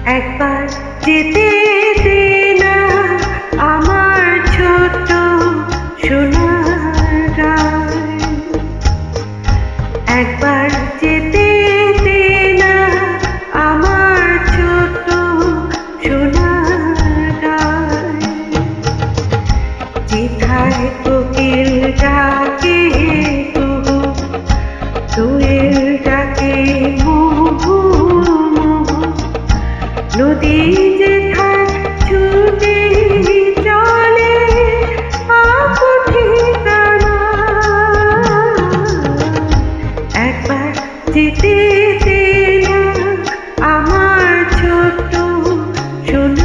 একবার যেতে দে না আমার ছোট্ট সোনার গায়, একবার যেতে দে না আমার ছোট্ট সোনার গায়। যেথায় কোকিল ডাকে কুহু, দোয়েল ডাকে মুহু মুহু, নদী যেথায় ছুটে চলে আপন ঠিকানা। একবার যেতে দে না আমার ছোট্ট সোনা।